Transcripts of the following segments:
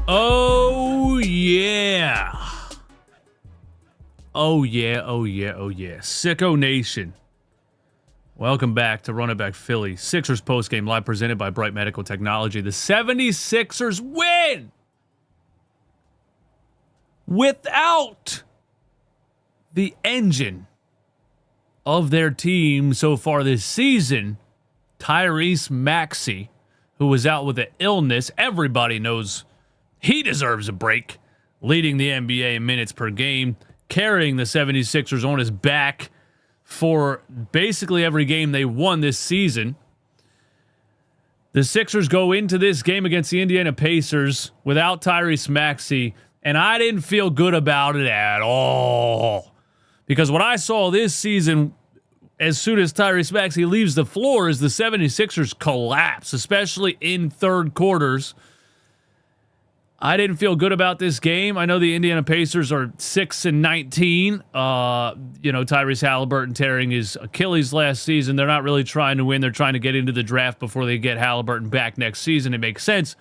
Oh, yeah. Oh, yeah, oh, yeah, oh, yeah. Sicko Nation. Welcome back to Run It Back Philly. Sixers postgame live presented by Bright Medical Technology. The 76ers win! Without the engine of their team so far this season, Tyrese Maxey, who was out with an illness. Everybody knows he deserves a break, leading the NBA in minutes per game, carrying the 76ers on his back for basically every game they won this season. The Sixers go into this game against the Indiana Pacers without Tyrese Maxey, and I didn't feel good about it at all. Because what I saw this season, as soon as Tyrese Maxey leaves the floor, is the 76ers collapse, especially in third quarters. I didn't feel good about this game. I know the Indiana Pacers are 6-19. Tyrese Halliburton tearing his Achilles last season. They're not really trying to win. They're trying to get into the draft before they get Halliburton back next season. It makes sense.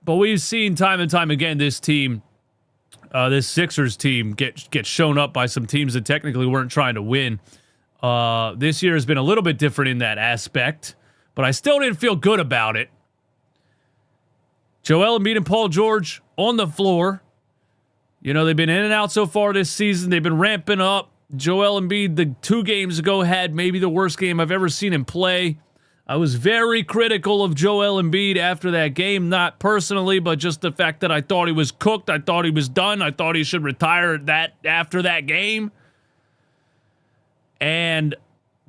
But we've seen time and time again this team, this Sixers team, get shown up by some teams that technically weren't trying to win. This year has been a little bit different in that aspect, but I still didn't feel good about it. Joel Embiid and Paul George on the floor. You know, they've been in and out so far this season. They've been ramping up. Joel Embiid, the 2 games ago, had maybe the worst game I've ever seen him play. I was very critical of Joel Embiid after that game, not personally, but just the fact that I thought he was cooked. I thought he was done. I thought he should retire after that game. And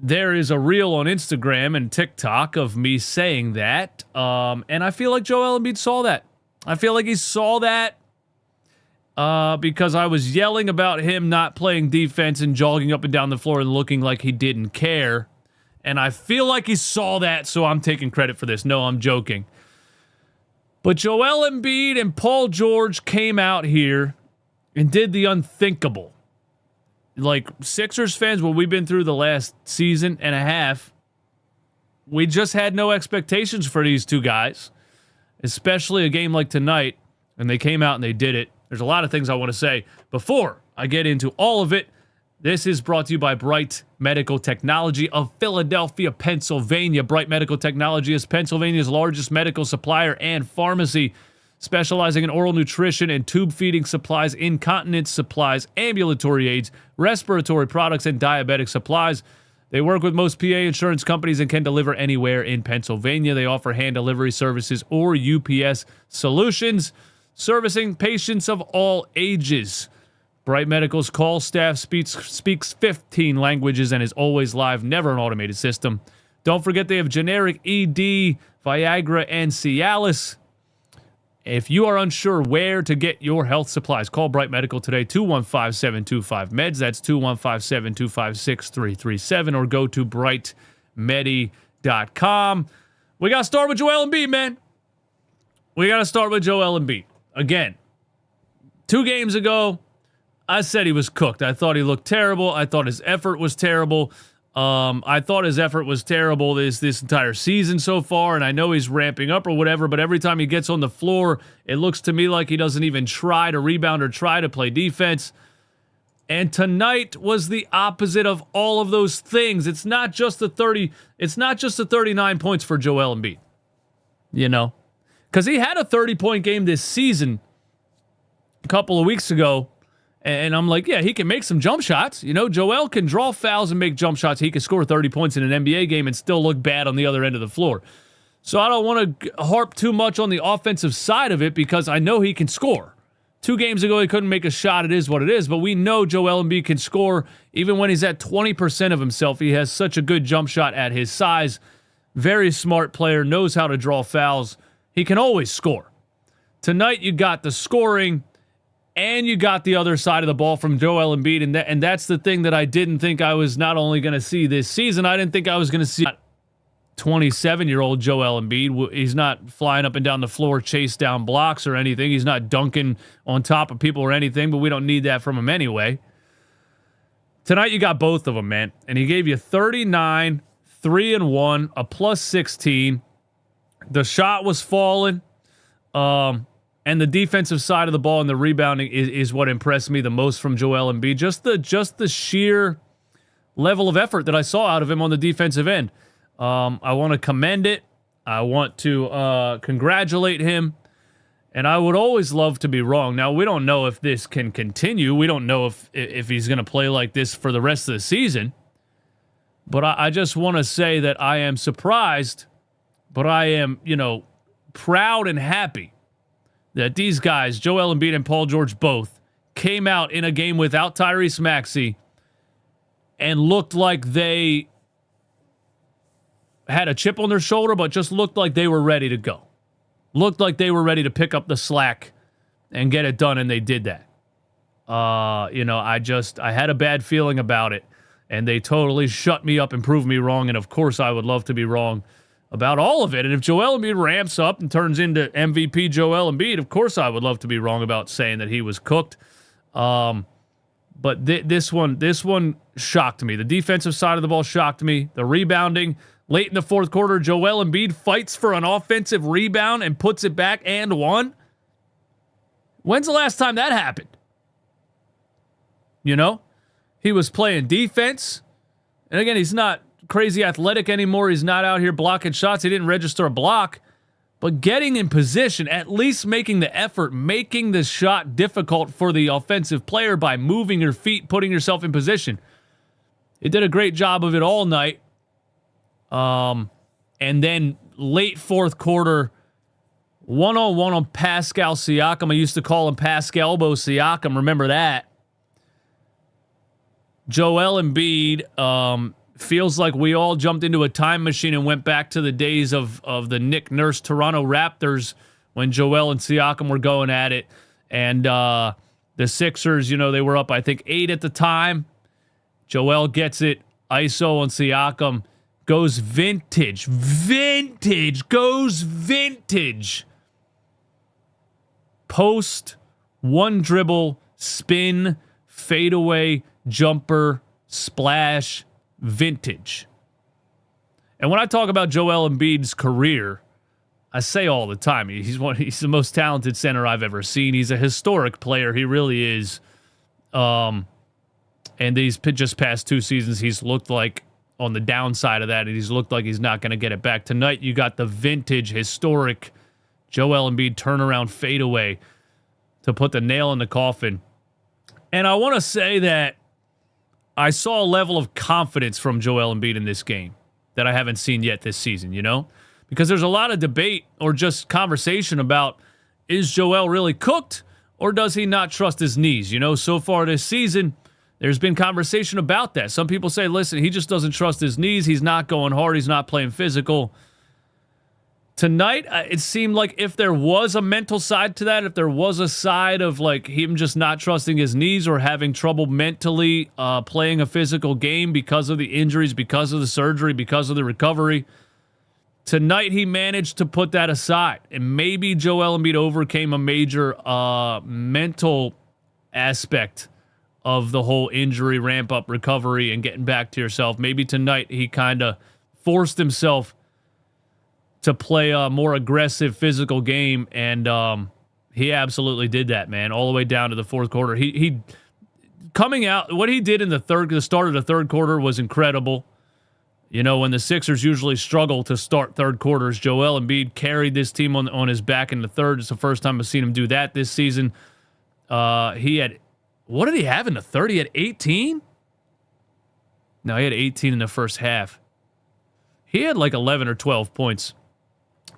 there is a reel on Instagram and TikTok of me saying that. And I feel like Joel Embiid saw that. I feel like he saw that because I was yelling about him not playing defense and jogging up and down the floor and looking like he didn't care. And I feel like he saw that, so I'm taking credit for this. No, I'm joking. But Joel Embiid and Paul George came out here and did the unthinkable. Like, Sixers fans, what we've been through the last season and a half, we just had no expectations for these two guys, especially a game like tonight, and they came out and they did it. There's a lot of things I want to say. Before I get into all of it, this is brought to you by Bright Medical Technology of Philadelphia, Pennsylvania. Bright Medical Technology is Pennsylvania's largest medical supplier and pharmacy, specializing in oral nutrition and tube feeding supplies, incontinence supplies, ambulatory aids, respiratory products, and diabetic supplies. They work with most PA insurance companies and can deliver anywhere in Pennsylvania. They offer hand delivery services or UPS solutions, servicing patients of all ages. Bright Medical's call staff speaks 15 languages and is always live, never an automated system. Don't forget they have generic ED, Viagra, and Cialis. If you are unsure where to get your health supplies, call Bright Medical today, 215-725-MEDS. That's 215-725-6337, or go to brightmedi.com. We got to start with Joel Embiid, man. We got to start with Joel Embiid. Again, 2 games ago, I said he was cooked. I thought he looked terrible. I thought his effort was terrible. I thought his effort was terrible this entire season so far, and I know he's ramping up or whatever, but every time he gets on the floor, it looks to me like he doesn't even try to rebound or try to play defense. And tonight was the opposite of all of those things. It's not just the 39 points for Joel Embiid. You know? Because he had a 30-point game this season a couple of weeks ago. And I'm like, yeah, he can make some jump shots. You know, Joel can draw fouls and make jump shots. He can score 30 points in an NBA game and still look bad on the other end of the floor. So I don't want to harp too much on the offensive side of it because I know he can score. 2 games ago, he couldn't make a shot. It is what it is. But we know Joel Embiid can score even when he's at 20% of himself. He has such a good jump shot at his size. Very smart player, knows how to draw fouls. He can always score. Tonight, you got the scoring, and you got the other side of the ball from Joel Embiid, and that's the thing that I didn't think I was not only going to see this season, I didn't think I was going to see 27-year-old Joel Embiid. He's not flying up and down the floor, chase down blocks or anything. He's not dunking on top of people or anything, but we don't need that from him anyway. Tonight you got both of them, man, and he gave you 39, 3-1, a plus 16. The shot was falling. And the defensive side of the ball and the rebounding is what impressed me the most from Joel Embiid. Just the sheer level of effort that I saw out of him on the defensive end. I want to commend it. I want to congratulate him. And I would always love to be wrong. Now, we don't know if this can continue. We don't know if he's going to play like this for the rest of the season. But I just want to say that I am surprised, but I am, proud and happy that these guys, Joel Embiid and Paul George both, came out in a game without Tyrese Maxey and looked like they had a chip on their shoulder, but just looked like they were ready to go. Looked like they were ready to pick up the slack and get it done, and they did that. I had a bad feeling about it, and they totally shut me up and proved me wrong, and of course I would love to be wrong about all of it. And if Joel Embiid ramps up and turns into MVP Joel Embiid, of course I would love to be wrong about saying that he was cooked. But this one shocked me. The defensive side of the ball shocked me. The rebounding late in the fourth quarter, Joel Embiid fights for an offensive rebound and puts it back and one. When's the last time that happened? He was playing defense. And again, he's not crazy athletic anymore. He's not out here blocking shots. He didn't register a block. But getting in position, at least making the effort, making the shot difficult for the offensive player by moving your feet, putting yourself in position. He did a great job of it all night. And then late fourth quarter, one-on-one on Pascal Siakam. I used to call him Pascalbo Siakam. Remember that. Joel Embiid feels like we all jumped into a time machine and went back to the days of the Nick Nurse Toronto Raptors when Joel and Siakam were going at it. And the Sixers, they were up, I think, 8 at the time. Joel gets it. ISO on Siakam. Goes vintage. Goes vintage. Post, one dribble, spin, fadeaway, jumper, splash, vintage. And when I talk about Joel Embiid's career, I say all the time, he's the most talented center I've ever seen. He's a historic player. He really is. And these just past 2 seasons, he's looked like on the downside of that, and he's looked like he's not going to get it back. Tonight, you got the vintage, historic Joel Embiid turnaround fadeaway to put the nail in the coffin. And I want to say that I saw a level of confidence from Joel Embiid in this game that I haven't seen yet this season, Because there's a lot of debate or just conversation about, is Joel really cooked or does he not trust his knees? So far this season, there's been conversation about that. Some people say, listen, he just doesn't trust his knees. He's not going hard. He's not playing physical. Tonight, it seemed like if there was a mental side to that, if there was a side of like him just not trusting his knees or having trouble mentally playing a physical game because of the injuries, because of the surgery, because of the recovery, tonight he managed to put that aside. And maybe Joel Embiid overcame a major mental aspect of the whole injury, ramp-up, recovery, and getting back to yourself. Maybe tonight he kind of forced himself to play a more aggressive physical game, and he absolutely did that, man, all the way down to the fourth quarter. He coming out, what he did in the start of the third quarter was incredible. When the Sixers usually struggle to start third quarters, Joel Embiid carried this team on his back in the third. It's the first time I've seen him do that this season. He had, what did he have in the third? He had 18? No, he had 18 in the first half. He had like 11 or 12 points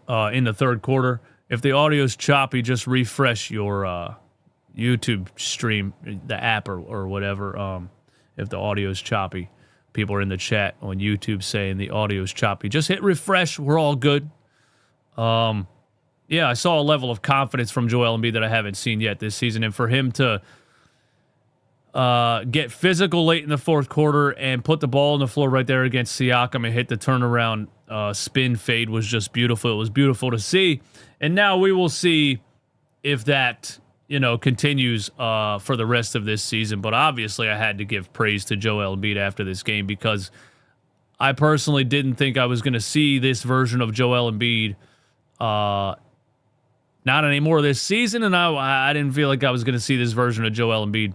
in the third quarter. If the audio's choppy, just refresh your YouTube stream, the app or whatever. If the audio's choppy, people are in the chat on YouTube saying the audio's choppy. Just hit refresh. We're all good. I saw a level of confidence from Joel Embiid that I haven't seen yet this season. And for him to get physical late in the fourth quarter and put the ball on the floor right there against Siakam and hit the turnaround spin fade was just beautiful. It was beautiful to see. And now we will see if that, continues for the rest of this season. But obviously I had to give praise to Joel Embiid after this game because I personally didn't think I was going to see this version of Joel Embiid Not anymore this season, and I didn't feel like I was going to see this version of Joel Embiid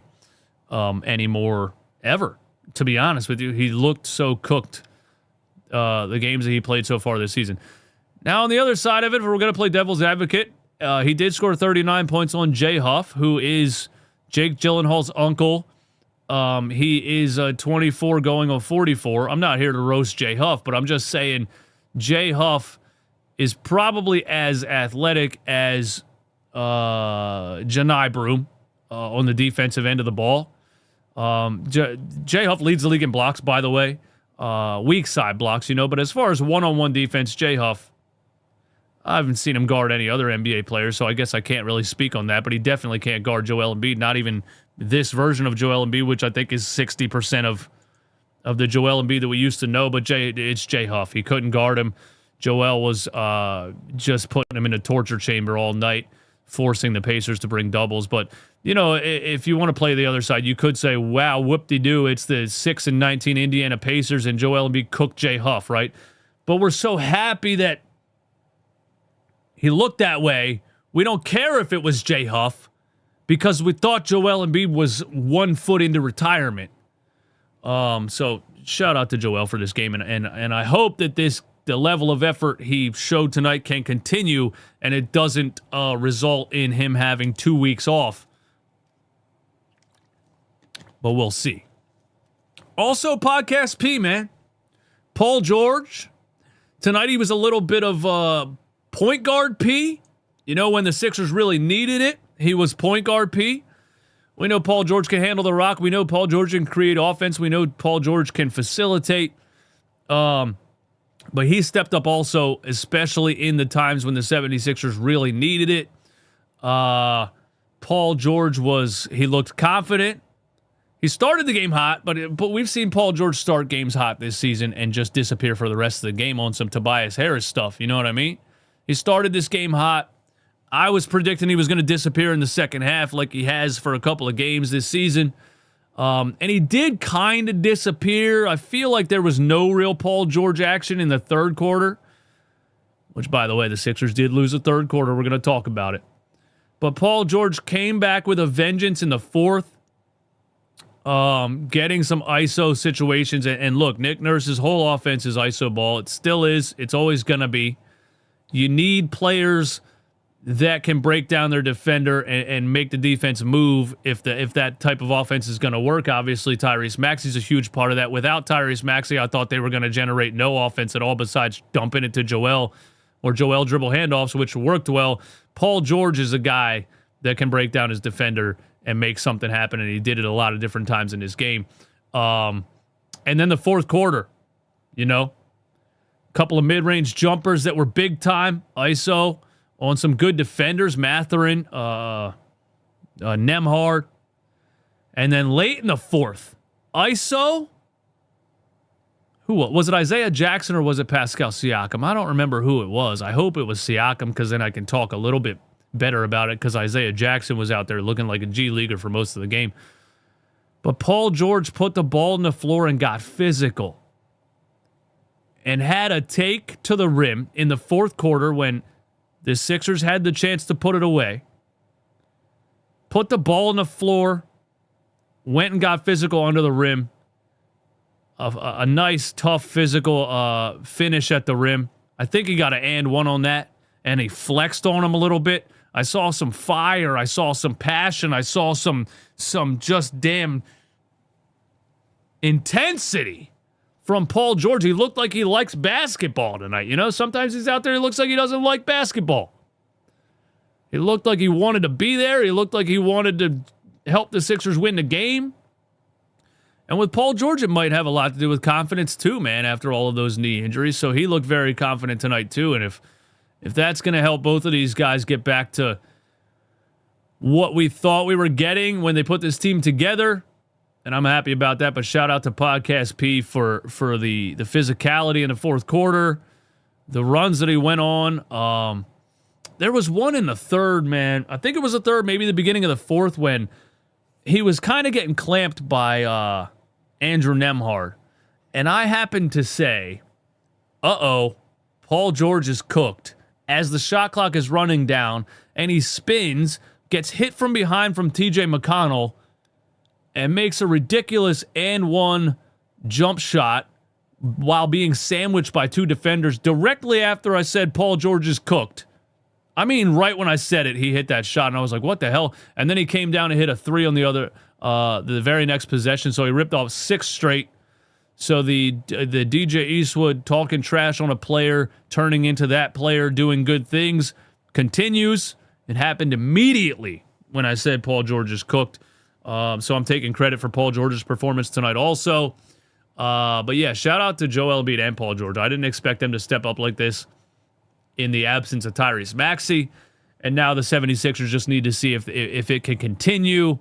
anymore ever, to be honest with you. He looked so cooked the games that he played so far this season. Now, on the other side of it, we're going to play devil's advocate. He did score 39 points on Jay Huff, who is Jake Gyllenhaal's uncle. He is 24 going on 44. I'm not here to roast Jay Huff, but I'm just saying Jay Huff is probably as athletic as Janai Broom on the defensive end of the ball. Jay Huff leads the league in blocks, by the way. Weak side blocks, but as far as one-on-one defense, Jay Huff, I haven't seen him guard any other NBA players, so I guess I can't really speak on that, but he definitely can't guard Joel Embiid, not even this version of Joel Embiid, which I think is 60% of the Joel Embiid that we used to know, but it's Jay Huff. He couldn't guard him. Joel was just putting him in a torture chamber all night, forcing the Pacers to bring doubles. But, if you want to play the other side, you could say, wow, whoop-de-doo, it's the 6-19 Indiana Pacers and Joel Embiid cooked Jay Huff, right? But we're so happy that he looked that way. We don't care if it was Jay Huff because we thought Joel Embiid was 1 foot into retirement. So shout out to Joel for this game, and I hope that the level of effort he showed tonight can continue, and it doesn't result in him having 2 weeks off. But we'll see. Also, Podcast P, man. Paul George. Tonight he was a little bit of point guard P. When the Sixers really needed it, he was point guard P. We know Paul George can handle the rock. We know Paul George can create offense. We know Paul George can facilitate. But he stepped up also, especially in the times when the 76ers really needed it. Paul George he looked confident. He started the game hot, but we've seen Paul George start games hot this season and just disappear for the rest of the game on some Tobias Harris stuff. You know what I mean? He started this game hot. I was predicting he was going to disappear in the second half like he has for a couple of games this season. And he did kind of disappear. I feel like there was no real Paul George action in the third quarter, which, by the way, the Sixers did lose the third quarter. We're going to talk about it. But Paul George came back with a vengeance in the fourth, getting some ISO situations. And look, Nick Nurse's whole offense is ISO ball. It still is. It's always going to be. You need players that can break down their defender and make the defense move if that type of offense is going to work. Obviously, Tyrese Maxey's a huge part of that. Without Tyrese Maxey, I thought they were going to generate no offense at all besides dumping it to Joel or Joel dribble handoffs, which worked well. Paul George is a guy that can break down his defender and make something happen, and he did it a lot of different times in his game. And then the fourth quarter, a couple of mid-range jumpers that were big time, ISO, on some good defenders, Mathurin, Nembhard. And then late in the fourth, ISO. Who was it? Isaiah Jackson or was it Pascal Siakam? I don't remember who it was. I hope it was Siakam because then I can talk a little bit better about it because Isaiah Jackson was out there looking like a G leaguer for most of the game. But Paul George put the ball on the floor and got physical and had a take to the rim in the fourth quarter when the Sixers had the chance to put it away. Put the ball on the floor, went and got physical under the rim. A nice, tough, physical finish at the rim. I think he got an and one on that, and he flexed on him a little bit. I saw some fire. I saw some passion. I saw some just damn intensity from Paul George. He looked like he likes basketball tonight. Sometimes he's out there, he looks like he doesn't like basketball. He looked like he wanted to be there. He looked like he wanted to help the Sixers win the game. And with Paul George, it might have a lot to do with confidence too, man, after all of those knee injuries. So he looked very confident tonight too. And if that's going to help both of these guys get back to what we thought we were getting when they put this team together, and I'm happy about that. But shout out to Podcast P for the physicality in the fourth quarter, the runs that he went on. There was one in the third, man. I think it was the third, maybe the beginning of the fourth, when he was kind of getting clamped by Andrew Nembhard. And I happened to say, Paul George is cooked as the shot clock is running down, and he spins, gets hit from behind from TJ McConnell, and makes a ridiculous and one jump shot while being sandwiched by two defenders directly after I said Paul George is cooked. I mean, right when I said it, he hit that shot, and I was like, what the hell? And then he came down and hit a three on the very next possession, so he ripped off 6 straight. So the DJ Eastwood talking trash on a player, turning into that player doing good things, continues. It happened immediately when I said Paul George is cooked. So I'm taking credit for Paul George's performance tonight also. But yeah, shout out to Joel Embiid and Paul George. I didn't expect them to step up like this in the absence of Tyrese Maxey. And now the 76ers just need to see if it can continue.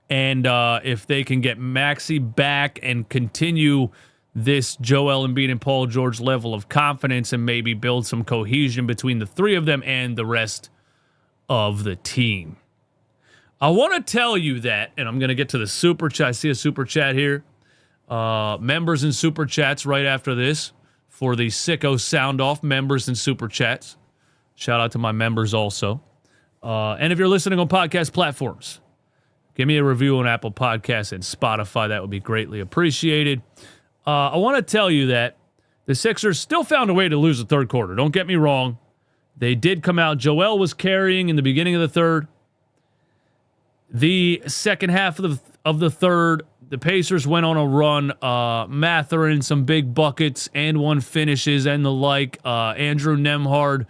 And if they can get Maxey back and continue this Joel Embiid and Paul George level of confidence and maybe build some cohesion between the three of them and the rest of the team. I want to tell you that, and I'm going to get to the super chat. I see a super chat here. Members and super chats right after this for the Sicko Sound Off members and super chats. Shout out to my members also. And if you're listening on podcast platforms, give me a review on Apple Podcasts and Spotify. That would be greatly appreciated. I want to tell you that the Sixers still found a way to lose the third quarter. Don't get me wrong. They did come out. Joel was carrying in the beginning of the third. The second half of the third, the Pacers went on a run. Mathurin, some big buckets and one finishes and the like. Andrew Nembhard,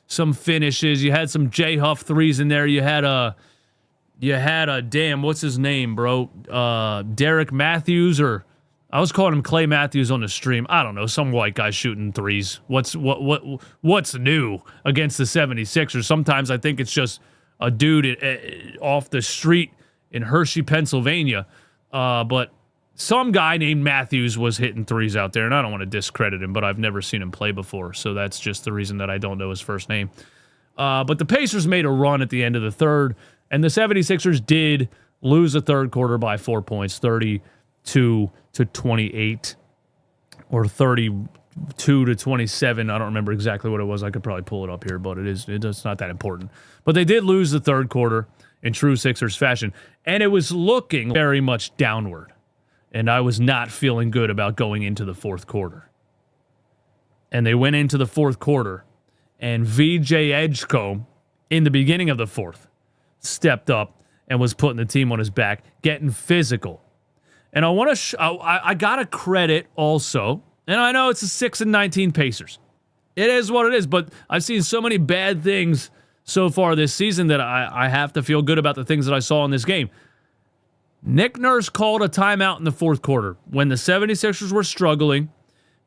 some finishes. You had some J-Huff threes in there. You had a damn, what's his name, bro? Derek Matthews, or I was calling him Clay Matthews on the stream. I don't know, some white guy shooting threes. What's new against the 76ers? Sometimes I think it's just a dude off the street in Hershey, Pennsylvania. But some guy named Matthews was hitting threes out there, and I don't want to discredit him, but I've never seen him play before, so that's just the reason that I don't know his first name. But the Pacers made a run at the end of the third, and the 76ers did lose the third quarter by 4 points, 32-28, or 32-27. I don't remember exactly what it was. I could probably pull it up here, but it's not that important. But they did lose the third quarter in true Sixers fashion, and it was looking very much downward, and I was not feeling good about going into the fourth quarter. And they went into the fourth quarter, and VJ Edgecombe, in the beginning of the fourth, stepped up and was putting the team on his back, getting physical. And I want to I got to credit also, and I know it's the 6-19 Pacers. It is what it is, but I've seen so many bad things so far this season that I have to feel good about the things that I saw in this game. Nick Nurse called a timeout in the fourth quarter when the 76ers were struggling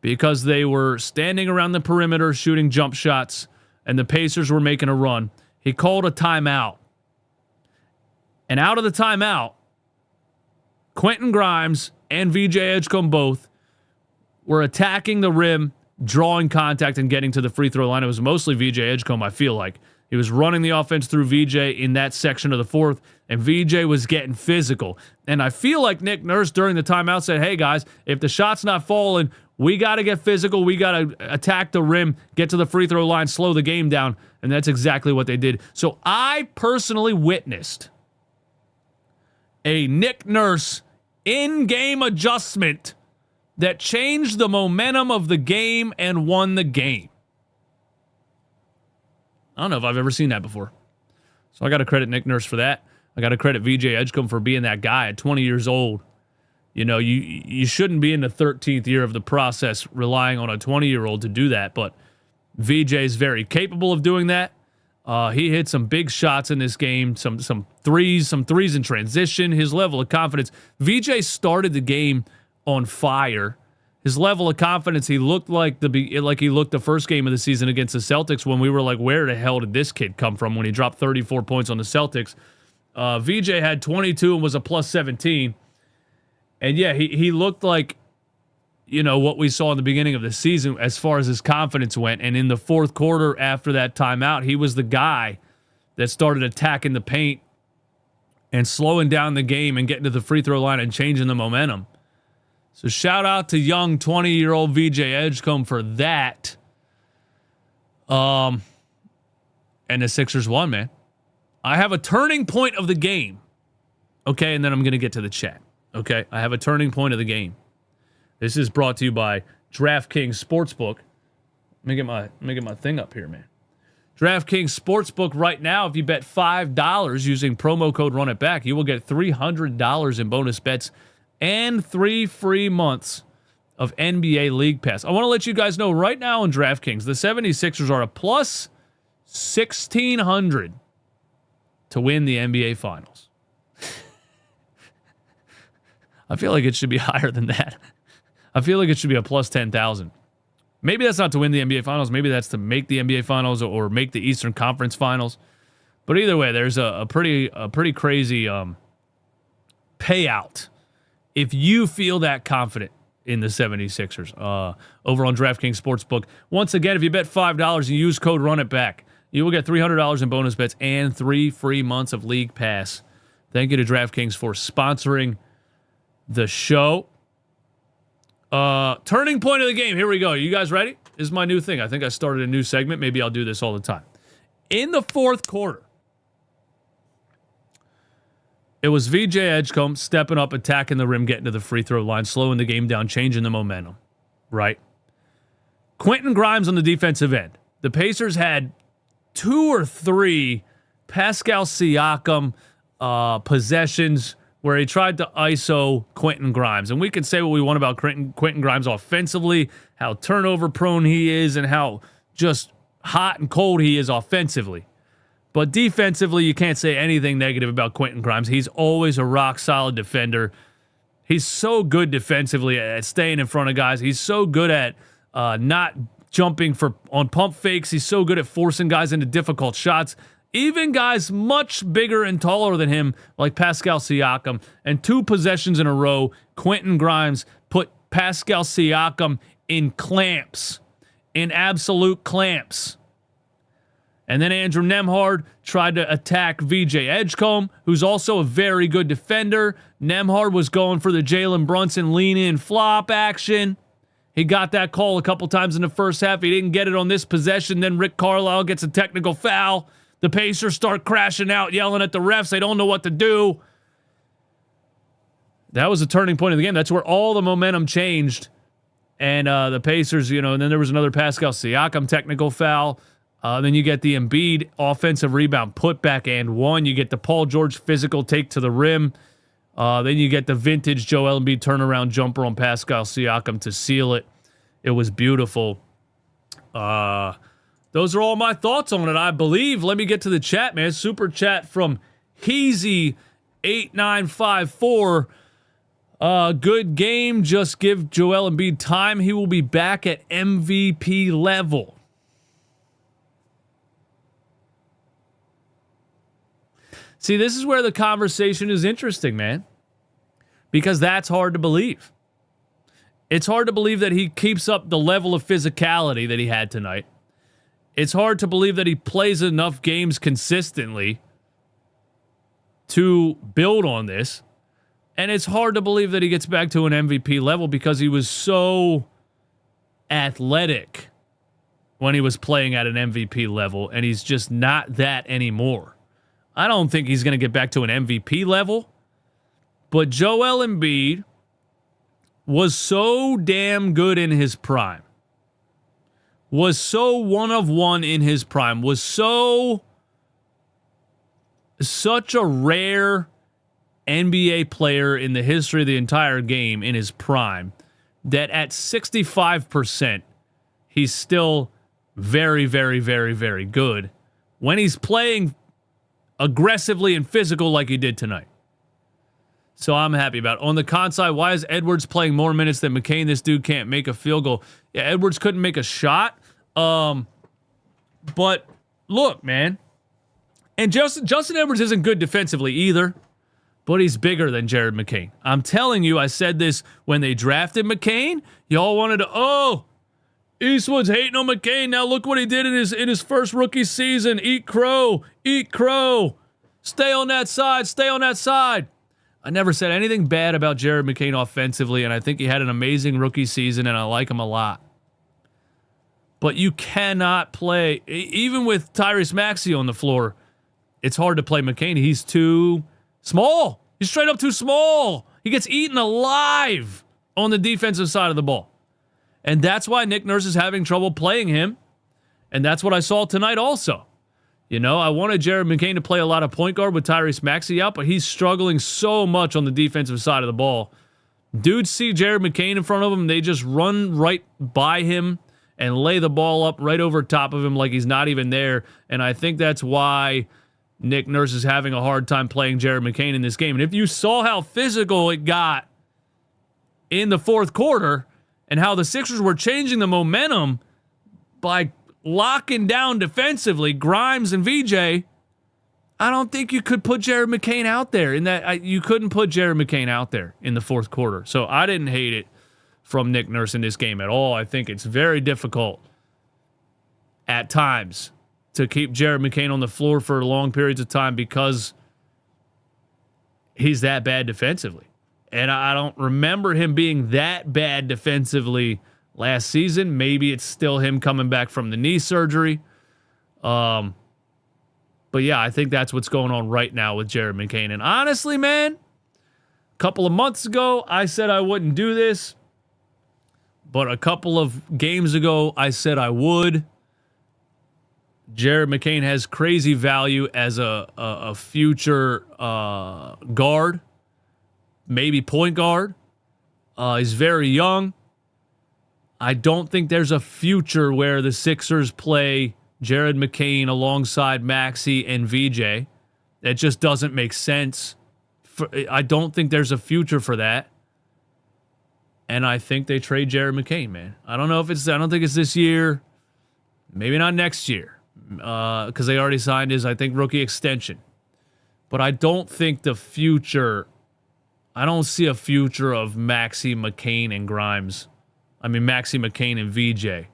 because they were standing around the perimeter shooting jump shots and the Pacers were making a run. He called a timeout. And out of the timeout, Quentin Grimes and VJ Edgecombe both were attacking the rim, drawing contact, and getting to the free throw line. It was mostly VJ Edgecombe, I feel like. He was running the offense through VJ in that section of the fourth, and VJ was getting physical. And I feel like Nick Nurse during the timeout said, hey, guys, if the shot's not falling, we got to get physical. We got to attack the rim, get to the free throw line, slow the game down. And that's exactly what they did. So I personally witnessed a Nick Nurse in-game adjustment that changed the momentum of the game and won the game. I don't know if I've ever seen that before. So I got to credit Nick Nurse for that. I got to credit VJ Edgecombe for being that guy at 20 years old. You know, you shouldn't be in the 13th year of the process relying on a 20-year-old to do that, but VJ is very capable of doing that. He hit some big shots in this game, some threes in transition. His level of confidence. VJ started the game on fire. His level of confidence, he looked like he looked the first game of the season against the Celtics when we were like, where the hell did this kid come from when he dropped 34 points on the Celtics? VJ had 22 and was a plus 17. And yeah, he looked like, you know, what we saw in the beginning of the season as far as his confidence went. And in the fourth quarter after that timeout, he was the guy that started attacking the paint and slowing down the game and getting to the free throw line and changing the momentum. So shout out to young 20-year-old VJ Edgecombe for that. And the Sixers won, man. I have a turning point of the game. Okay, and then I'm going to get to the chat. Okay, I have a turning point of the game. This is brought to you by DraftKings Sportsbook. Let me get my thing up here, man. DraftKings Sportsbook right now, if you bet $5 using promo code RUNITBACK, you will get $300 in bonus bets and 3 free months of NBA League Pass. I want to let you guys know right now on DraftKings, the 76ers are a plus 1,600 to win the NBA Finals. I feel like it should be higher than that. I feel like it should be a plus 10,000. Maybe that's not to win the NBA Finals. Maybe that's to make the NBA Finals or make the Eastern Conference Finals. But either way, there's a pretty crazy payout if you feel that confident in the 76ers over on DraftKings Sportsbook. Once again, if you bet $5 and use code RUNITBACK, you will get $300 in bonus bets and 3 free months of League Pass. Thank you to DraftKings for sponsoring the show. Turning point of the game. Here we go. You guys ready? This is my new thing. I think I started a new segment. Maybe I'll do this all the time. In the fourth quarter, it was VJ Edgecombe stepping up, attacking the rim, getting to the free throw line, slowing the game down, changing the momentum. Right? Quentin Grimes on the defensive end. The Pacers had 2 or 3 Pascal Siakam possessions where he tried to ISO Quentin Grimes. And we can say what we want about Quentin Grimes offensively, how turnover prone he is, and how just hot and cold he is offensively. But defensively, you can't say anything negative about Quentin Grimes. He's always a rock-solid defender. He's so good defensively at staying in front of guys. He's so good at not jumping on pump fakes. He's so good at forcing guys into difficult shots. Even guys much bigger and taller than him, like Pascal Siakam. And 2 possessions in a row, Quentin Grimes put Pascal Siakam in clamps. In absolute clamps. And then Andrew Nembhard tried to attack VJ Edgecombe, who's also a very good defender. Nembhard was going for the Jalen Brunson lean-in flop action. He got that call a couple times in the first half. He didn't get it on this possession. Then Rick Carlisle gets a technical foul. The Pacers start crashing out, yelling at the refs. They don't know what to do. That was a turning point of the game. That's where all the momentum changed. And the Pacers, and then there was another Pascal Siakam technical foul. Then you get the Embiid offensive rebound putback and 1. You get the Paul George physical take to the rim. Then you get the vintage Joel Embiid turnaround jumper on Pascal Siakam to seal it. It was beautiful. Those are all my thoughts on it, I believe. Let me get to the chat, man. Super chat from Heezy8954. Good game. Just give Joel Embiid time. He will be back at MVP level. See, this is where the conversation is interesting, man. Because that's hard to believe. It's hard to believe that he keeps up the level of physicality that he had tonight. It's hard to believe that he plays enough games consistently to build on this. And it's hard to believe that he gets back to an MVP level because he was so athletic when he was playing at an MVP level, and he's just not that anymore. I don't think he's going to get back to an MVP level, but Joel Embiid was so damn good in his prime. Was so one of one in his prime. Was such a rare NBA player in the history of the entire game in his prime that at 65%, he's still very, very, very, very good when he's playing aggressively and physical like he did tonight. So I'm happy about it. On the con side, why is Edwards playing more minutes than McCain? This dude can't make a field goal. Yeah, Edwards couldn't make a shot. But look, man. And Justin Edwards isn't good defensively either, but he's bigger than Jared McCain. I'm telling you, I said this when they drafted McCain. Y'all wanted to, Eastwood's hating on McCain. Now look what he did in his first rookie season. Eat crow. Eat crow. Stay on that side. Stay on that side. I never said anything bad about Jared McCain offensively, and I think he had an amazing rookie season, and I like him a lot. But you cannot play, even with Tyrese Maxey on the floor, it's hard to play McCain. He's too small. He's straight up too small. He gets eaten alive on the defensive side of the ball. And that's why Nick Nurse is having trouble playing him. And that's what I saw tonight also. You know, I wanted Jared McCain to play a lot of point guard with Tyrese Maxey out, but he's struggling so much on the defensive side of the ball. Dudes see Jared McCain in front of him, they just run right by him and lay the ball up right over top of him like he's not even there. And I think that's why Nick Nurse is having a hard time playing Jared McCain in this game. And if you saw how physical it got in the fourth quarter and how the Sixers were changing the momentum by locking down defensively Grimes and VJ, I don't think you could put Jared McCain out there. You couldn't put Jared McCain out there in the fourth quarter. So I didn't hate it from Nick Nurse in this game at all. I think it's very difficult at times to keep Jared McCain on the floor for long periods of time because he's that bad defensively. And I don't remember him being that bad defensively last season. Maybe it's still him coming back from the knee surgery. But yeah, I think that's what's going on right now with Jared McCain. And honestly, man, a couple of months ago, I said I wouldn't do this. But a couple of games ago, I said I would. Jared McCain has crazy value as a future guard, maybe point guard. He's very young. I don't think there's a future where the Sixers play Jared McCain alongside Maxey and VJ. It just doesn't make sense. I don't think there's a future for that. And I think they trade Jared McCain, man. I don't think it's this year. Maybe not next year. Because they already signed his, I think, rookie extension. But I don't think the future, I don't see a future of Maxey, McCain, and Grimes. I mean, Maxey, McCain, and VJ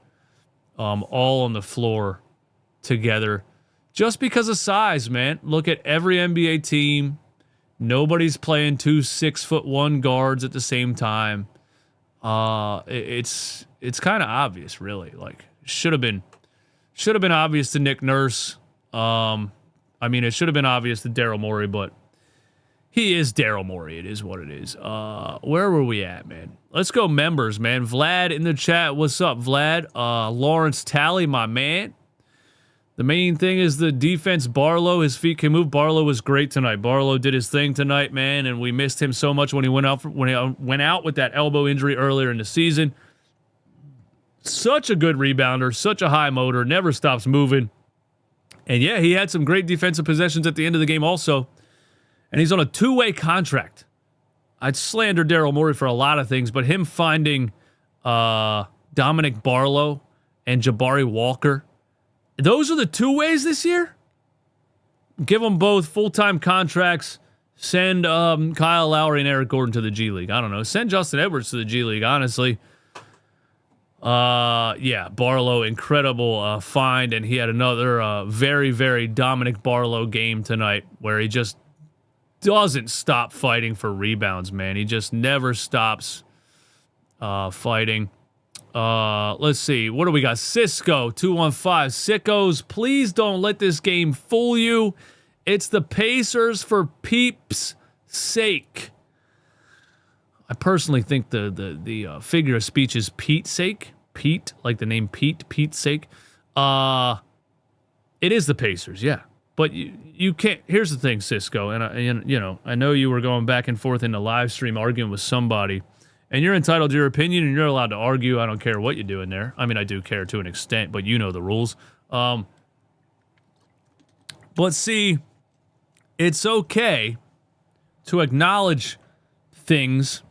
all on the floor together. Just because of size, man. Look at every NBA team. Nobody's playing 2 6'1" guards at the same time. It's kind of obvious, really. Like, should have been obvious to Nick Nurse. I mean, it should have been obvious to Daryl Morey, but he is Daryl Morey. It is what it is. Where were we at, man? Let's go members, man. Vlad in the chat. What's up, Vlad? Lawrence Talley, my man. The main thing is the defense. Barlow, his feet can move. Barlow was great tonight. Barlow did his thing tonight, man, and we missed him so much when he went out with that elbow injury earlier in the season. Such a good rebounder, such a high motor, never stops moving. And yeah, he had some great defensive possessions at the end of the game also. And he's on a 2-way contract. I'd slander Daryl Morey for a lot of things, but him finding Dominic Barlow and Jabari Walker, those are the 2 ways this year. Give them both full-time contracts. Send Kyle Lowry and Eric Gordon to the G League. I don't know. Send Justin Edwards to the G League, honestly. Yeah, Barlow, incredible find, and he had another very, very Dominic Barlow game tonight where he just doesn't stop fighting for rebounds, man. He just never stops fighting. Let's see. What do we got? Cisco, 215. Sickos, please don't let this game fool you. It's the Pacers for peeps' sake. I personally think the figure of speech is Pete's sake. Pete, like the name Pete, Pete's sake. It is the Pacers, yeah. But you can't. Here's the thing, Cisco, and I know you were going back and forth in the live stream arguing with somebody, and you're entitled to your opinion, and you're allowed to argue. I don't care what you do in there. I mean, I do care to an extent, but you know the rules. But see, it's okay to acknowledge things.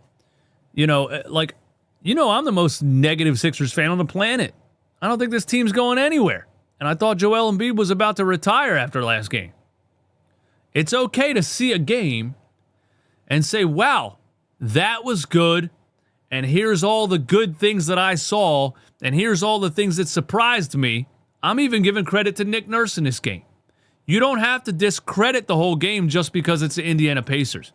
I'm the most negative Sixers fan on the planet. I don't think this team's going anywhere. And I thought Joel Embiid was about to retire after last game. It's okay to see a game and say, wow, that was good. And here's all the good things that I saw. And here's all the things that surprised me. I'm even giving credit to Nick Nurse in this game. You don't have to discredit the whole game just because it's the Indiana Pacers.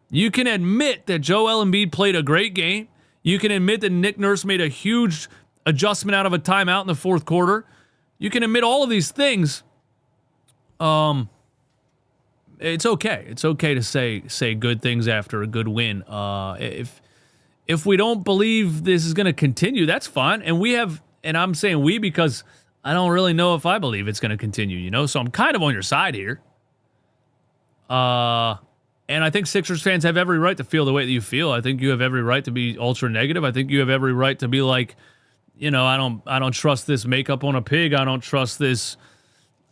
You can admit that Joel Embiid played a great game. You can admit that Nick Nurse made a huge adjustment out of a timeout in the fourth quarter. You can admit all of these things. It's okay. It's okay to say good things after a good win. If we don't believe this is going to continue, that's fine. And I'm saying we because I don't really know if I believe it's going to continue, So I'm kind of on your side here. And I think Sixers fans have every right to feel the way that you feel. I think you have every right to be ultra negative. I think you have every right to be like, I don't trust this makeup on a pig. I don't trust this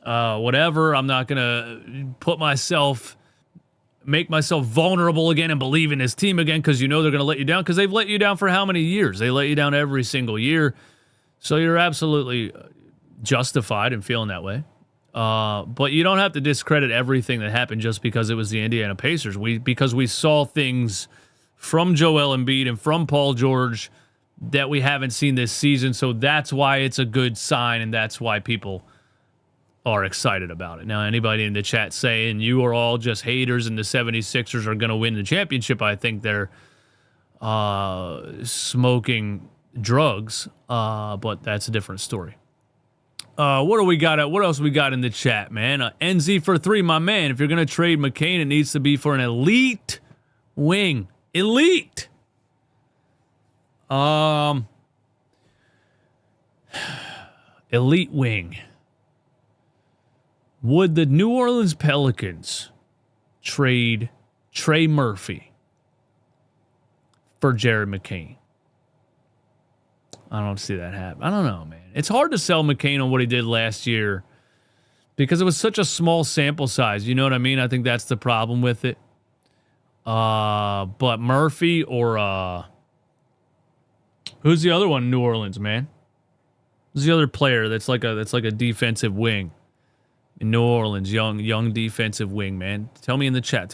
whatever. I'm not going to make myself vulnerable again and believe in this team again because they're going to let you down because they've let you down for how many years? They let you down every single year. So you're absolutely justified in feeling that way. But you don't have to discredit everything that happened just because it was the Indiana Pacers. Because we saw things from Joel Embiid and from Paul George that we haven't seen this season. So that's why it's a good sign, and that's why people are excited about it. Now, anybody in the chat saying you are all just haters and the 76ers are going to win the championship, I think they're smoking drugs, but that's a different story. What else we got in the chat, man? NZ for 3, my man. If you're going to trade McCain, it needs to be for an elite wing. Elite! Elite wing. Would the New Orleans Pelicans trade Trey Murphy for Jared McCain? I don't see that happen. I don't know, man. It's hard to sell McCain on what he did last year because it was such a small sample size. You know what I mean? I think that's the problem with it. But Murphy or who's the other one in New Orleans, man? Who's the other player that's like a defensive wing in New Orleans? Young defensive wing, man. Tell me in the chat.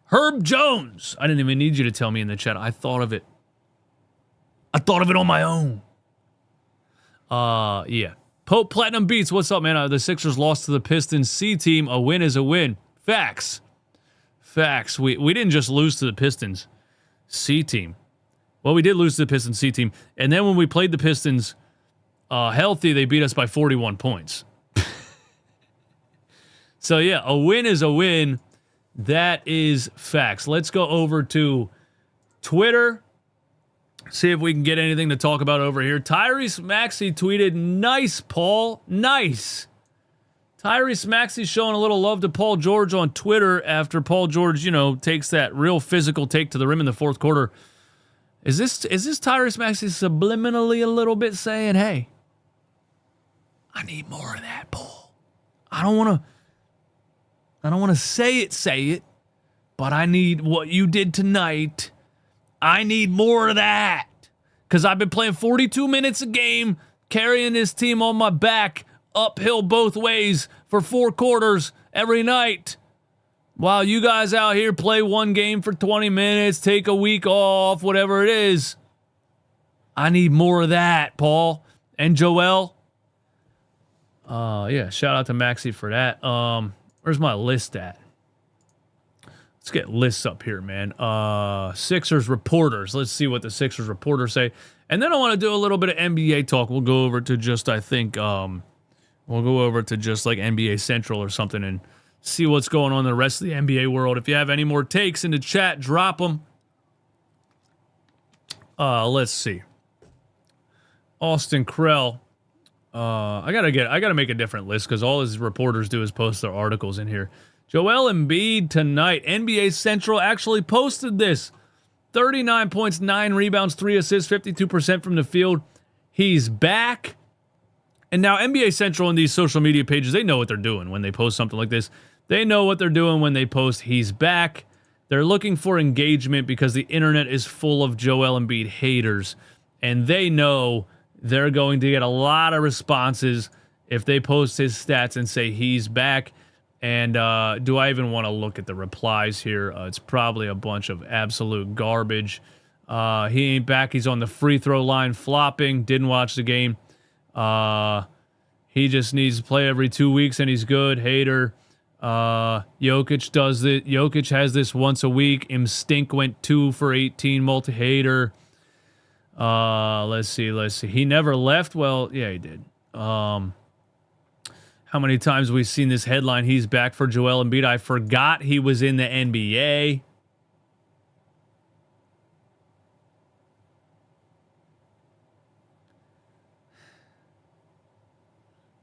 Herb Jones. I didn't even need you to tell me in the chat. I thought of it on my own. Yeah. Pope Platinum Beats, what's up, man? The Sixers lost to the Pistons C team. A win is a win. Facts. We didn't just lose to the Pistons C team. Well, we did lose to the Pistons C team. And then when we played the Pistons healthy, they beat us by 41 points. So, yeah, a win is a win. That is facts. Let's go over to Twitter. See if we can get anything to talk about over here. Tyrese Maxey tweeted, "Nice, Paul. Nice." Tyrese Maxey showing a little love to Paul George on Twitter after Paul George, takes that real physical take to the rim in the fourth quarter. Is this Tyrese Maxey subliminally a little bit saying, "Hey, I need more of that, Paul. I don't want to say it, but I need what you did tonight. I need more of that because I've been playing 42 minutes a game, carrying this team on my back, uphill both ways for 4 quarters every night. While you guys out here play one game for 20 minutes, take a week off, whatever it is. I need more of that, Paul." And Joel. Yeah, shout out to Maxey for that. Where's my list at? Let's get lists up here, man. Sixers reporters. Let's see what the Sixers reporters say. And then I want to do a little bit of NBA talk. We'll go over to just, like NBA Central or something and see what's going on in the rest of the NBA world. If you have any more takes in the chat, drop them. Let's see. Austin Krell. I gotta make a different list because all his reporters do is post their articles in here. Joel Embiid tonight. NBA Central actually posted this. 39 points, 9 rebounds, 3 assists, 52% from the field. He's back. And now NBA Central and these social media pages, they know what they're doing when they post something like this. They know what they're doing when they post he's back. They're looking for engagement because the internet is full of Joel Embiid haters. And they know they're going to get a lot of responses if they post his stats and say he's back. And do I even want to look at the replies here? It's probably a bunch of absolute garbage. He ain't back. He's on the free throw line flopping. Didn't watch the game. He just needs to play every 2 weeks and he's good. Hater. Jokic does it. Jokic has this once a week. Stink went 2 for 18. Multi-hater. Let's see. He never left. Well, yeah, he did. How many times we've seen this headline? He's back for Joel Embiid. I forgot he was in the NBA.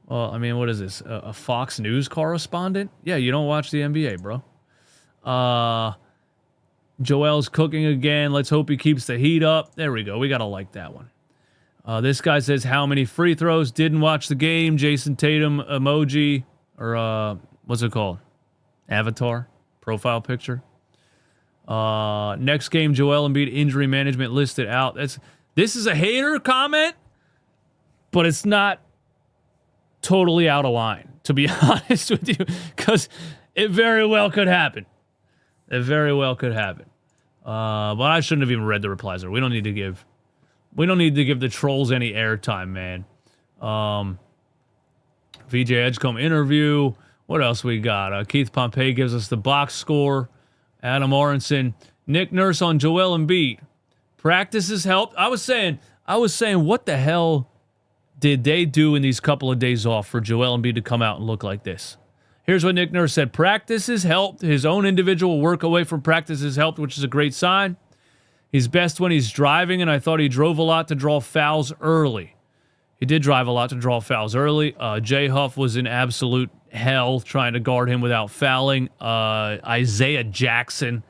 Well, I mean, what is this? A Fox News correspondent? Yeah, you don't watch the NBA, bro. Joel's cooking again. Let's hope he keeps the heat up. There we go. We got to like that one. This guy says, how many free throws? Didn't watch the game. Jason Tatum emoji. Or, what's it called? Avatar? Profile picture. Next game, Joel Embiid injury management listed out. This is a hater comment, but it's not totally out of line, to be honest with you, because it very well could happen. It very well could happen. But I shouldn't have even read the replies there. We don't need to give the trolls any airtime, man. VJ Edgecombe interview. What else we got? Keith Pompey gives us the box score. Adam Aronson. Nick Nurse on Joel Embiid. Practices helped. I was saying, what the hell did they do in these couple of days off for Joel Embiid to come out and look like this? Here's what Nick Nurse said. Practices helped. His own individual work away from practices helped, which is a great sign. He's best when he's driving, and I thought he drove a lot to draw fouls early. He did drive a lot to draw fouls early. Jay Huff was in absolute hell trying to guard him without fouling. Isaiah Jackson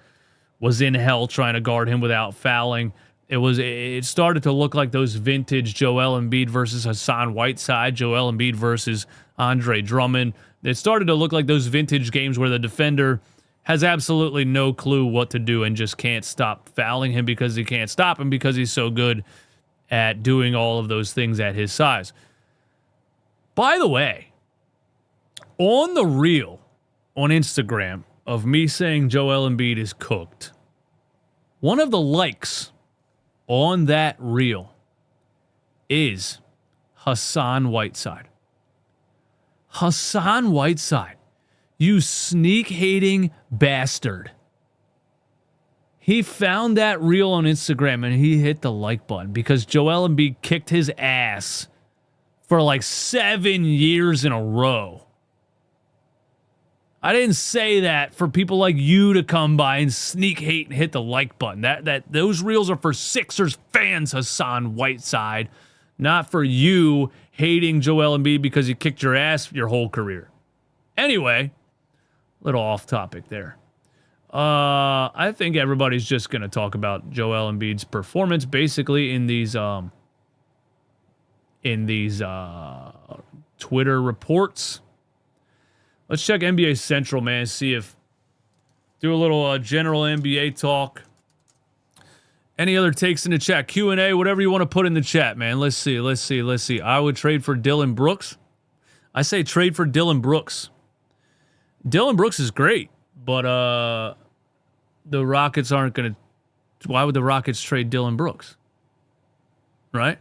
was in hell trying to guard him without fouling. It started to look like those vintage Joel Embiid versus Hassan Whiteside, Joel Embiid versus Andre Drummond. It started to look like those vintage games where the defender has absolutely no clue what to do and just can't stop fouling him because he can't stop him because he's so good at doing all of those things at his size. By the way, on the reel on Instagram of me saying Joel Embiid is cooked, one of the likes on that reel is Hassan Whiteside. Hassan Whiteside, you sneak-hating bastard. He found that reel on Instagram and he hit the like button because Joel Embiid kicked his ass for like 7 years in a row. I didn't say that for people like you to come by and sneak hate and hit the like button. Those reels are for Sixers fans, Hassan Whiteside, not for you hating Joel Embiid because he kicked your ass your whole career. Anyway, little off topic there. I think everybody's just going to talk about Joel Embiid's performance basically in these Twitter reports. Let's check NBA Central, man, see if do a little general NBA talk. Any other takes in the chat? Q&A, whatever you want to put in the chat, man. Let's see. I would trade for Dylan Brooks. I say trade for Dylan Brooks. Dylan Brooks is great, but the Rockets aren't going to... Why would the Rockets trade Dylan Brooks? Right?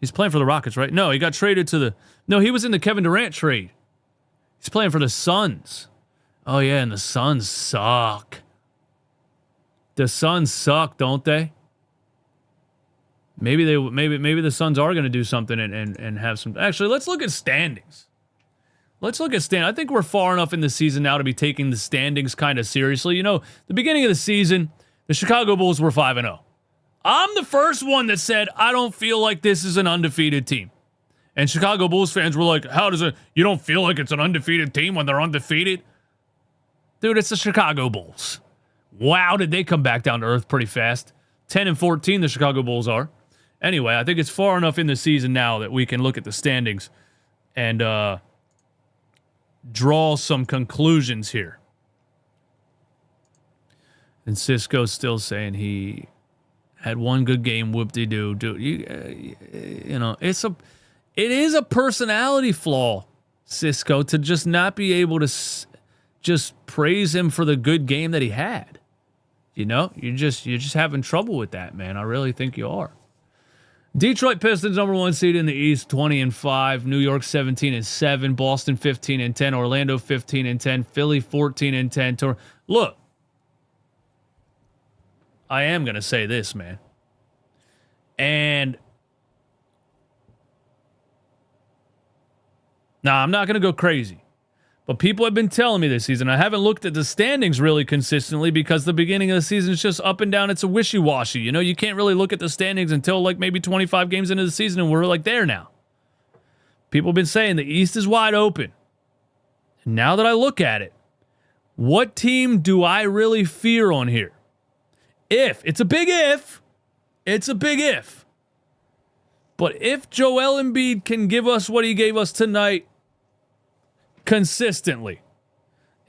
He's playing for the Rockets, right? No, he got traded to the... No, he was in the Kevin Durant trade. He's playing for the Suns. Oh, yeah, and the Suns suck. The Suns suck, don't they? Maybe the Suns are going to do something and have some... Actually, let's look at standings. I think we're far enough in the season now to be taking the standings kind of seriously. You know, the beginning of the season, the Chicago Bulls were 5-0. I'm the first one that said, I don't feel like this is an undefeated team. And Chicago Bulls fans were like, you don't feel like it's an undefeated team when they're undefeated? Dude, it's the Chicago Bulls. Wow, did they come back down to earth pretty fast. 10-14 the Chicago Bulls are. Anyway, I think it's far enough in the season now that we can look at the standings and draw some conclusions here. And Cisco's still saying he had one good game, whoop-de-doo. Dude, you know, it is a personality flaw, Cisco, to just not be able to just praise him for the good game that he had. You know, you're just having trouble with that, man. I really think you are. Detroit Pistons number 1 seed in the East, 20-5. New York 17-7. Boston 15-10. Orlando 15-10. Philly 14-10. Look, I am gonna say this, man. And now I'm not going to go crazy, but people have been telling me this season. I haven't looked at the standings really consistently because the beginning of the season is just up and down. It's a wishy-washy. You know, you can't really look at the standings until like maybe 25 games into the season, and we're like there now. People have been saying the East is wide open. And now that I look at it, what team do I really fear on here? It's a big if. It's a big if. But if Joel Embiid can give us what he gave us tonight consistently,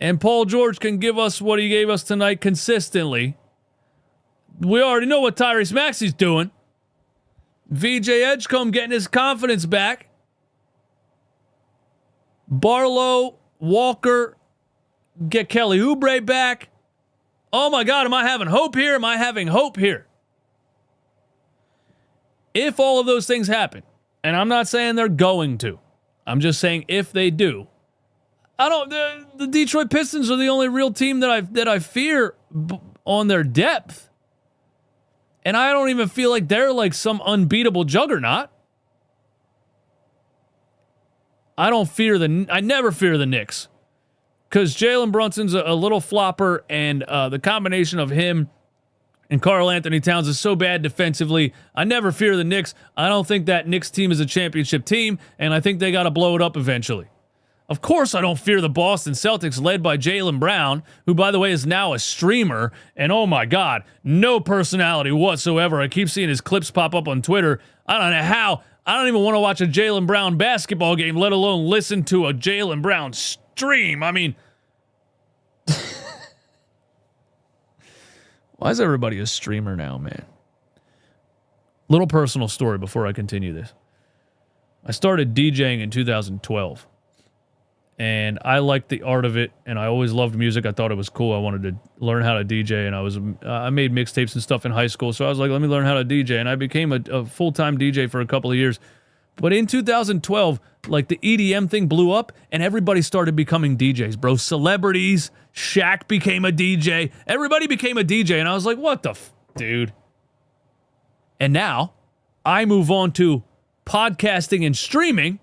and Paul George can give us what he gave us tonight consistently, we already know what Tyrese Maxey's doing. VJ Edgecombe getting his confidence back. Barlow, Walker, get Kelly Oubre back. Oh my God, am I having hope here? Am I having hope here? If all of those things happen, and I'm not saying they're going to, I'm just saying if they do, the Detroit Pistons are the only real team that I fear on their depth. And I don't even feel like they're like some unbeatable juggernaut. I never fear the Knicks. Because Jalen Brunson's a little flopper, and the combination of him and Karl Anthony Towns is so bad defensively. I never fear the Knicks. I don't think that Knicks team is a championship team, and I think they got to blow it up eventually. Of course, I don't fear the Boston Celtics, led by Jaylen Brown, who, by the way, is now a streamer, and oh my God, no personality whatsoever. I keep seeing his clips pop up on Twitter. I don't know how. I don't even want to watch a Jaylen Brown basketball game, let alone listen to a Jaylen Brown stream. I mean, why is everybody a streamer now, man? Little personal story before I continue this. I started DJing in 2012, and I liked the art of it, and I always loved music. I thought it was cool. I wanted to learn how to DJ, and I made mixtapes and stuff in high school, so I was like, let me learn how to DJ, and I became a full-time DJ for a couple of years. But in 2012, like the EDM thing blew up, and everybody started becoming DJs, bro. Celebrities, Shaq became a DJ. Everybody became a DJ, and I was like, what the dude? And now, I move on to podcasting and streaming.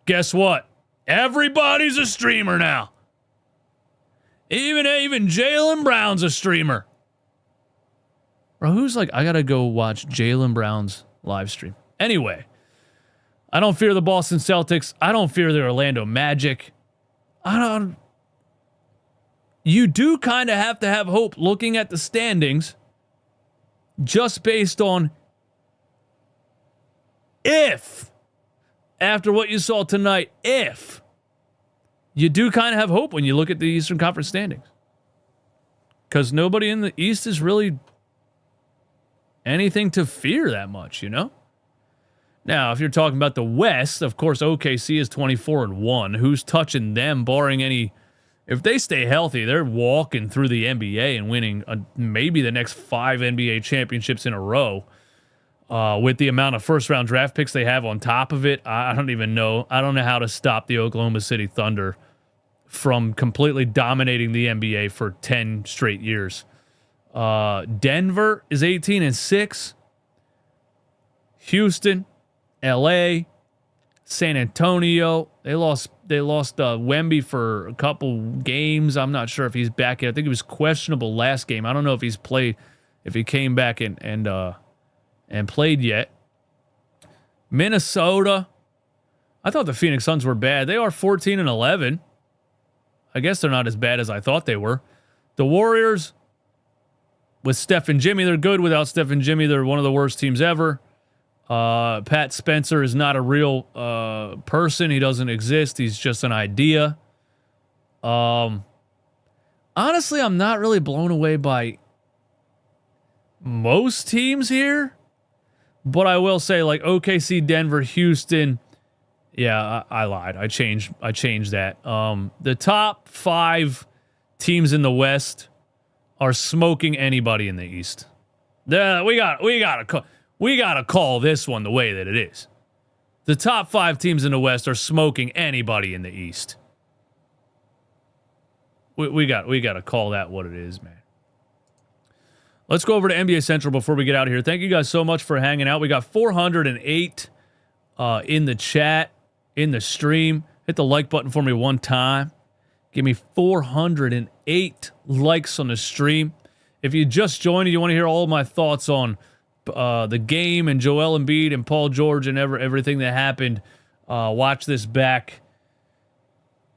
Guess what? Everybody's a streamer now. Even Jaylen Brown's a streamer. Bro, who's like, I gotta go watch Jaylen Brown's live stream. Anyway, I don't fear the Boston Celtics. I don't fear the Orlando Magic. You do kind of have to have hope looking at the standings just based on if, after what you saw tonight, if you do kind of have hope when you look at the Eastern Conference standings. Because nobody in the East is really anything to fear that much, you know? Now, if you're talking about the West, of course, OKC is 24-1. Who's touching them, barring any... If they stay healthy, they're walking through the NBA and winning maybe the next 5 NBA championships in a row. With the amount of first-round draft picks they have on top of it, I don't even know. I don't know how to stop the Oklahoma City Thunder from completely dominating the NBA for 10 straight years. Denver is 18-6. Houston, LA, San Antonio. They lost Wemby for a couple games. I'm not sure if he's back yet. I think he was questionable last game. I don't know if he's played, if he came back and played yet. Minnesota. I thought the Phoenix Suns were bad. They are 14-11. I guess they're not as bad as I thought they were. The Warriors, with Steph and Jimmy, they're good. Without Steph and Jimmy, they're one of the worst teams ever. Pat Spencer is not a real person. He doesn't exist. He's just an idea. Honestly, I'm not really blown away by most teams here. But I will say, like OKC, Denver, Houston. Yeah, I lied. I changed that. The top 5 teams in the West are smoking anybody in the East. We gotta call this one the way that it is. The top 5 teams in the West are smoking anybody in the East. We got to call that what it is, man. Let's go over to NBA Central before we get out of here. Thank you guys so much for hanging out. We got 408 in the chat, in the stream. Hit the like button for me one time. Give me 408 likes on the stream. If you just joined and you want to hear all of my thoughts on the game and Joel Embiid and Paul George and everything that happened, watch this back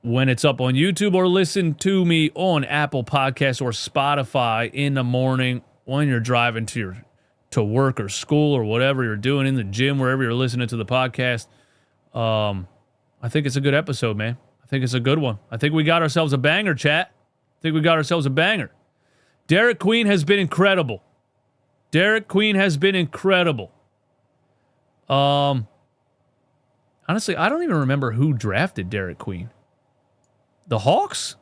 when it's up on YouTube, or listen to me on Apple Podcasts or Spotify in the morning when you're driving to work or school or whatever you're doing, in the gym, wherever you're listening to the podcast. I think it's a good episode, man. I think it's a good one. I think we got ourselves a banger, chat. I think we got ourselves a banger. Derek Queen has been incredible. Derek Queen has been incredible. Honestly, I don't even remember who drafted Derek Queen. The Hawks?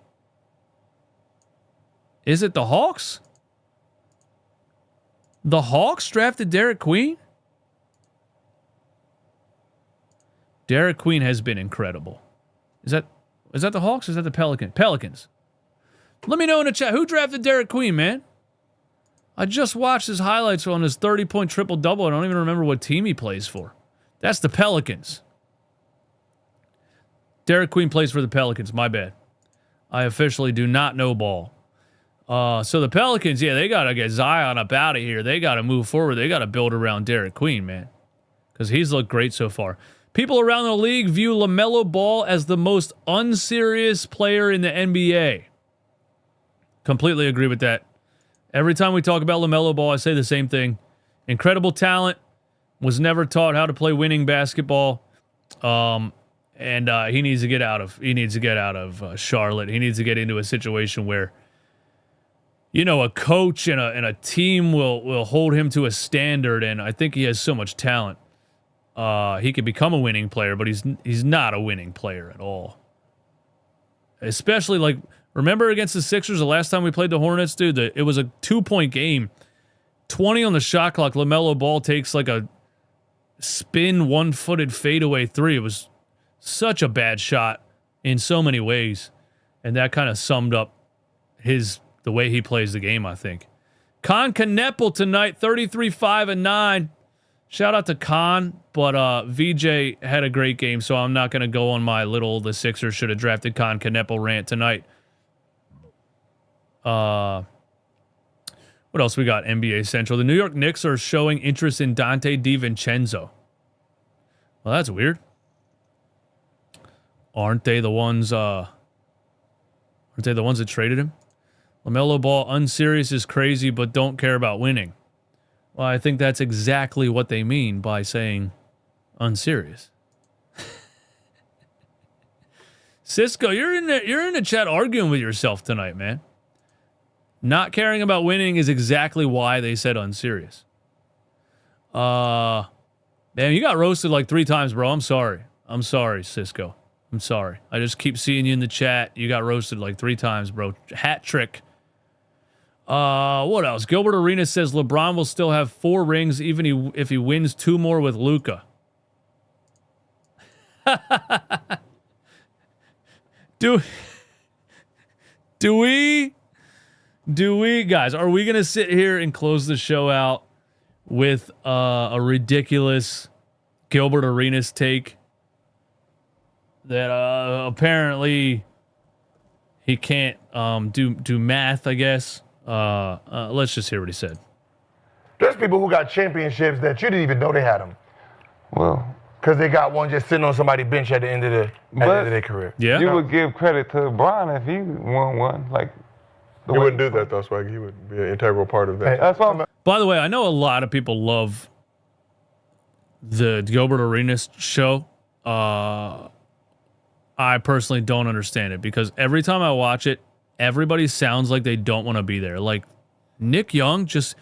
Is it the Hawks? The Hawks drafted Derek Queen? Derek Queen has been incredible. Is that the Hawks or is that the Pelicans? Pelicans. Let me know in the chat, who drafted Derek Queen, man? I just watched his highlights on his 30-point triple-double. I don't even remember what team he plays for. That's the Pelicans. Derek Queen plays for the Pelicans. My bad. I officially do not know ball. So the Pelicans, yeah, they got to get Zion up out of here. They got to move forward. They got to build around Derek Queen, man, because he's looked great so far. People around the league view LaMelo Ball as the most unserious player in the NBA. Completely agree with that. Every time we talk about LaMelo Ball, I say the same thing. Incredible talent, was never taught how to play winning basketball. And he needs to get out of Charlotte. He needs to get into a situation where, you know, a coach and a team will hold him to a standard. And I think he has so much talent. He could become a winning player, but he's not a winning player at all. Especially, like, remember against the Sixers the last time we played the Hornets, dude? It was a 2-point game. 20 on the shot clock. LaMelo Ball takes like a spin, one-footed fadeaway three. It was such a bad shot in so many ways. And that kind of summed up the way he plays the game, I think. Con Kneppel tonight, 33-5-9. Shout out to Con, but VJ had a great game, so I'm not going to go on my the Sixers should have drafted Con Kneppel rant tonight. What else we got? NBA Central. The New York Knicks are showing interest in Dante DiVincenzo. Well, that's weird. Aren't they the ones that traded him? LaMelo Ball, unserious is crazy, but don't care about winning. Well, I think that's exactly what they mean by saying unserious. Cisco, you're in the chat arguing with yourself tonight, man. Not caring about winning is exactly why they said unserious. Man, you got roasted like 3 times, bro. I'm sorry. I'm sorry, Cisco. I'm sorry. I just keep seeing you in the chat. You got roasted like 3 times, bro. Hat trick. What else? Gilbert Arenas says LeBron will still have 4 rings even if he wins 2 more with Luka. Do we, guys, are we going to sit here and close the show out with a ridiculous Gilbert Arenas take that apparently he can't do math, I guess? Let's just hear what he said. There's people who got championships that you didn't even know they had them. Well, because they got one just sitting on somebody's bench at the end of their career. Yeah. You would give credit to Bron if he won one. Like, he wouldn't do that, though, Swag. He would be an integral part of that. That's what By the way, I know a lot of people love the Gilbert Arenas show. I personally don't understand it because every time I watch it, everybody sounds like they don't want to be there. Like, Nick Young just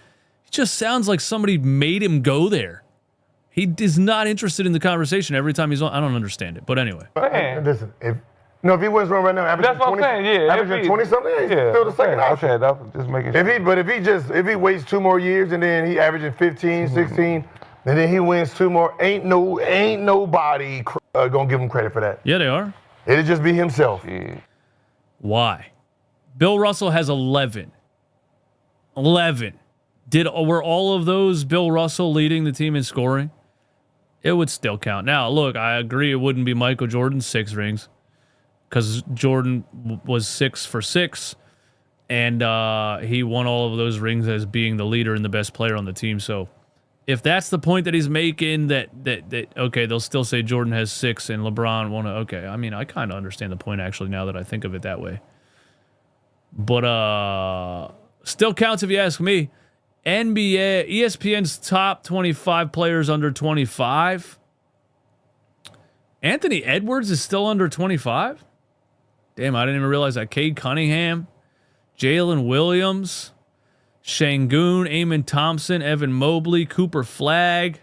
sounds like somebody made him go there. He is not interested in the conversation every time he's on. I don't understand it. But anyway. Listen, if he wins one right now, averaging 20, averaging 20-something, he's still the second option. Okay, that's just making sure. If he waits 2 more years and then he averaging 15, 16, and then he wins 2 more, ain't nobody gonna give him credit for that. Yeah, they are. It'll just be himself. Yeah. Why? Bill Russell has 11. 11. Were all of those Bill Russell leading the team in scoring? It would still count. Now, look, I agree it wouldn't be Michael Jordan's 6 rings because Jordan was 6 for 6, and he won all of those rings as being the leader and the best player on the team. So if that's the point that he's making, that okay, they'll still say Jordan has 6 and LeBron won. Okay, I mean, I kind of understand the point actually now that I think of it that way. But still counts if you ask me. NBA, ESPN's top 25 players under 25. Anthony Edwards is still under 25? Damn, I didn't even realize that. Cade Cunningham, Jalen Williams, Şengün, Amen Thompson, Evan Mobley, Cooper Flagg.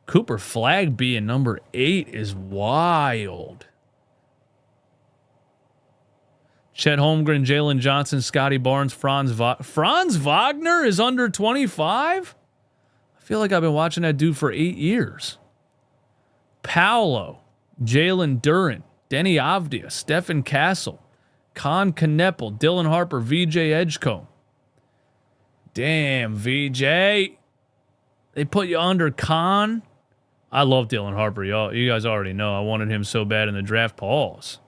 Cooper Flagg being number 8 is wild. Chet Holmgren, Jalen Johnson, Scotty Barnes, Franz Wagner is under 25? I feel like I've been watching that dude for 8 years. Paolo, Jalen Duren, Denny Avdia, Stephen Castle, Con Kneppel, Dylan Harper, VJ Edgecombe. Damn, VJ. They put you under Con. I love Dylan Harper, y'all. You guys already know I wanted him so bad in the draft. Pause.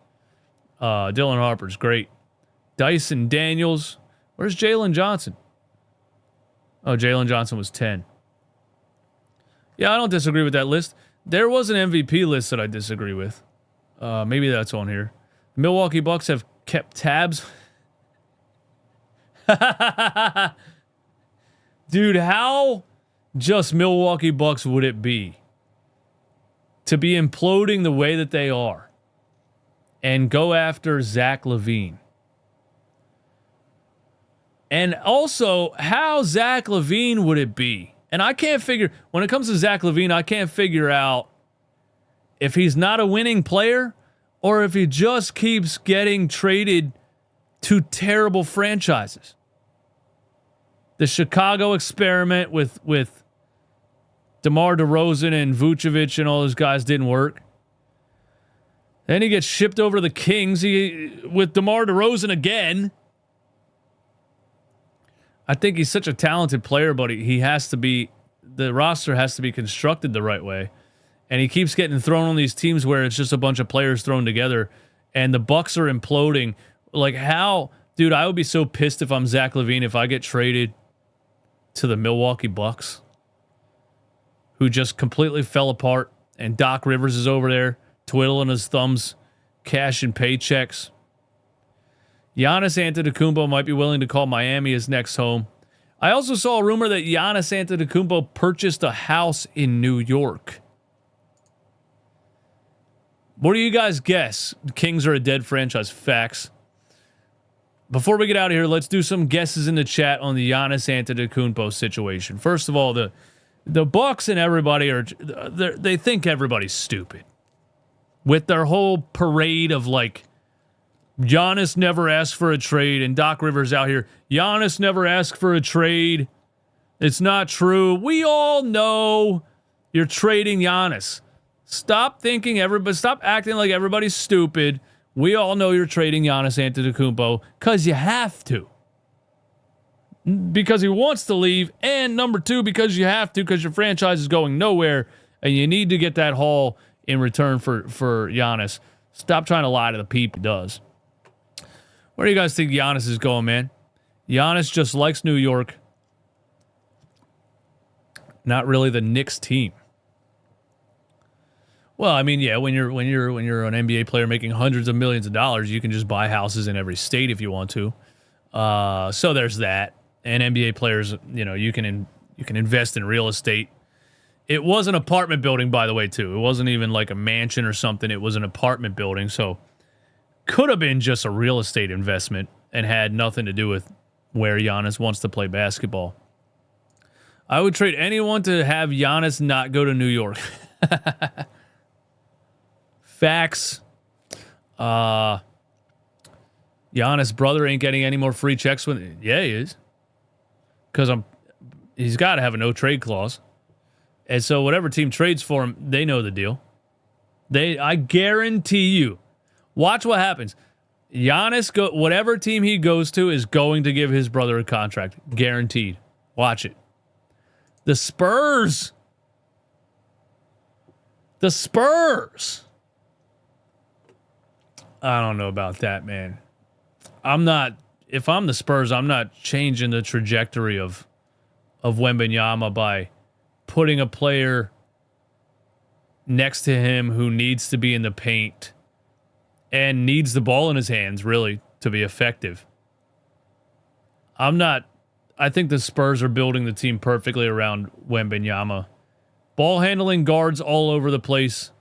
Dylan Harper's great. Dyson Daniels. Where's Jalen Johnson? Oh, Jalen Johnson was 10. Yeah, I don't disagree with that list. There was an MVP list that I disagree with. Maybe that's on here. The Milwaukee Bucks have kept tabs. Dude, how just Milwaukee Bucks would it be to be imploding the way that they are and go after Zach LaVine? And also, how Zach LaVine would it be? And I can't figure, when it comes to Zach LaVine, I can't figure out if he's not a winning player or if he just keeps getting traded to terrible franchises. The Chicago experiment with DeMar DeRozan and Vucevic and all those guys didn't work. Then he gets shipped over to the Kings with DeMar DeRozan again. I think he's such a talented player, but he has to be, the roster has to be constructed the right way. And he keeps getting thrown on these teams where it's just a bunch of players thrown together and the Bucks are imploding. Like how, dude, I would be so pissed if I'm Zach LaVine if I get traded to the Milwaukee Bucks, who just completely fell apart, and Doc Rivers is over there twiddling his thumbs, cashing paychecks. Giannis Antetokounmpo might be willing to call Miami his next home. I also saw a rumor that Giannis Antetokounmpo purchased a house in New York. What do you guys guess? The Kings are a dead franchise. Facts. Before we get out of here, let's do some guesses in the chat on the Giannis Antetokounmpo situation. First of all, the Bucks and everybody they think everybody's stupid with their whole parade of like, Giannis never asked for a trade, and Doc Rivers out here, Giannis never asked for a trade. It's not true. We all know you're trading Giannis. Stop acting like everybody's stupid. We all know you're trading Giannis Antetokounmpo because you have to. Because he wants to leave, and number 2, because you have to, because your franchise is going nowhere, and you need to get that haul in return for Giannis. Stop trying to lie to the people. He does. Where do you guys think Giannis is going, man? Giannis just likes New York. Not really the Knicks team. Well, I mean, yeah, when you're an NBA player making hundreds of millions of dollars, you can just buy houses in every state if you want to. So there's that. And NBA players, you can invest in real estate. It was an apartment building, by the way, too. It wasn't even like a mansion or something. It was an apartment building, so could have been just a real estate investment and had nothing to do with where Giannis wants to play basketball. I would trade anyone to have Giannis not go to New York. Facts. Giannis' brother ain't getting any more free checks. Yeah, he is. Because he's got to have a no-trade clause. And so whatever team trades for him, they know the deal. I guarantee you. Watch what happens. Giannis, whatever team he goes to is going to give his brother a contract. Guaranteed. Watch it. The Spurs. The Spurs. I don't know about that, man. If I'm the Spurs, I'm not changing the trajectory of Wembanyama by putting a player next to him who needs to be in the paint and needs the ball in his hands, really, to be effective. I think the Spurs are building the team perfectly around Wembanyama. Ball handling guards all over the place.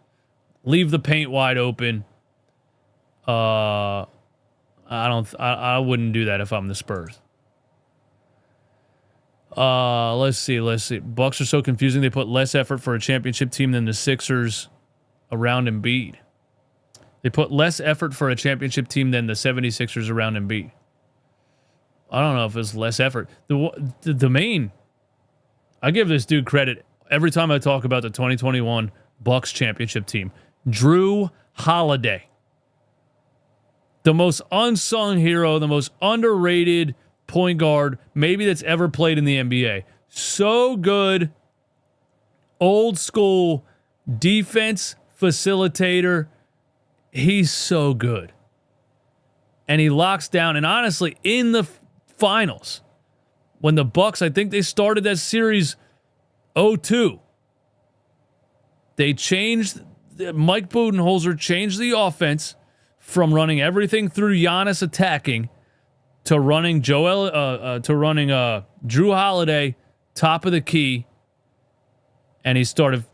Leave the paint wide open. I wouldn't do that if I'm the Spurs. Let's see. Bucks are so confusing. They put less effort for a championship team than the Sixers around Embiid. They put less effort for a championship team than the 76ers around Embiid. I don't know if it's less effort. The main, I give this dude credit every time I talk about the 2021 Bucks championship team. Drew Holiday. The most unsung hero, the most underrated point guard maybe that's ever played in the NBA. So good. Old school defense facilitator. He's so good. And he locks down. And honestly, in the finals, when the Bucks, I think they started that series 0-2. They changed, Mike Budenholzer changed the offense from running everything through Giannis attacking to running Drew Holiday top of the key, and he started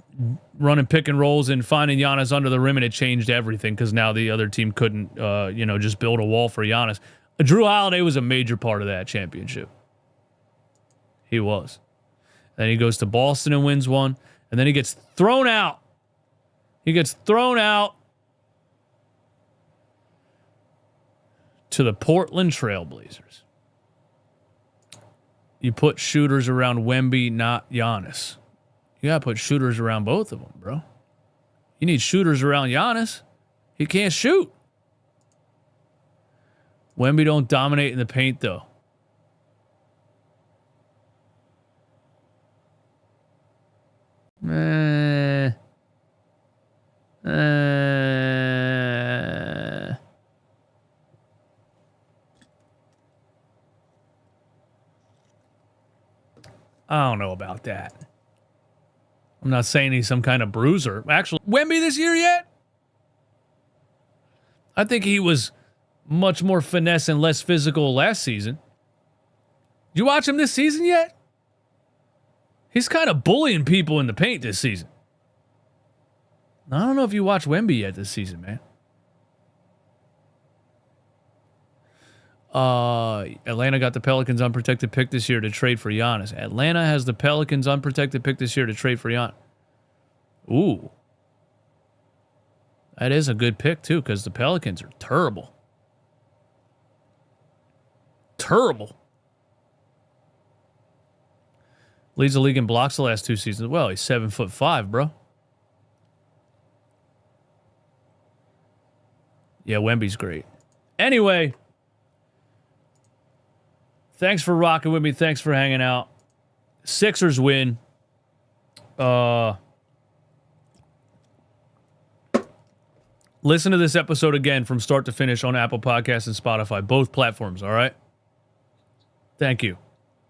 running pick and rolls and finding Giannis under the rim, and it changed everything because now the other team couldn't just build a wall for Giannis. Drew Holiday was a major part of that championship. He was. Then he goes to Boston and wins one, and then he gets thrown out. To the Portland Trailblazers. You put shooters around Wemby, not Giannis. You got to put shooters around both of them, bro. You need shooters around Giannis. He can't shoot. Wemby don't dominate in the paint, though. I don't know about that. I'm not saying he's some kind of bruiser. Actually, Wemby this year yet? I think he was much more finesse and less physical last season. Did you watch him this season yet? He's kind of bullying people in the paint this season. I don't know if you watched Wemby yet this season, man. Atlanta got the Pelicans' unprotected pick this year to trade for Giannis. Atlanta has the Pelicans' unprotected pick this year to trade for Giannis. Ooh. That is a good pick, too, because the Pelicans are terrible. Terrible. Leads the league in blocks the last 2 seasons. Well, he's 7'5", bro. Yeah, Wemby's great. Anyway, thanks for rocking with me. Thanks for hanging out. Sixers win. Listen to this episode again from start to finish on Apple Podcasts and Spotify. Both platforms, all right? Thank you.